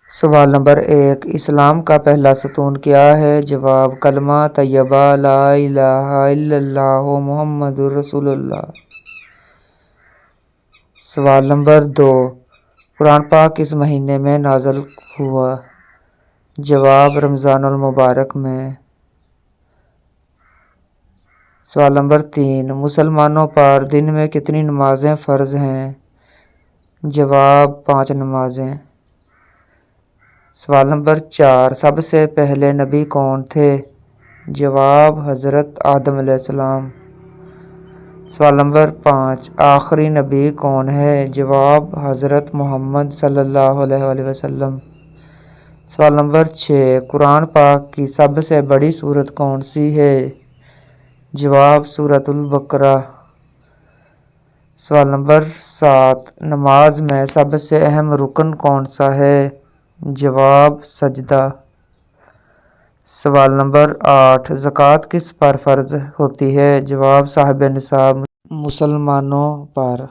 سوال نمبر 1، اسلام کا پہلا ستون کیا ہے؟ جواب: کلمہ طیبہ لا الہ الا اللہ محمد رسول اللہ۔ سوال نمبر 2، قرآن پاک کس مہینے میں نازل ہوا؟ جواب: رمضان المبارک میں۔ سوال نمبر 3، مسلمانوں پر دن میں کتنی نمازیں فرض ہیں؟ جواب: 5 نمازیں۔ سوال نمبر 4، سب سے پہلے نبی کون تھے؟ جواب: حضرت آدم علیہ السلام۔ سوال نمبر 5، آخری نبی کون ہے؟ جواب: حضرت محمد صلی اللہ علیہ وسلم۔ سوال نمبر 6، قرآن پاک کی سب سے بڑی سورت کون سی ہے؟ جواب: سورۃ البقرہ۔ سوال نمبر 7، نماز میں سب سے اہم رکن کون سا ہے؟ جواب: سجدہ۔ سوال نمبر 8، زکوٰۃ کس پر فرض ہوتی ہے؟ جواب: صاحب نصاب مسلمانوں پر۔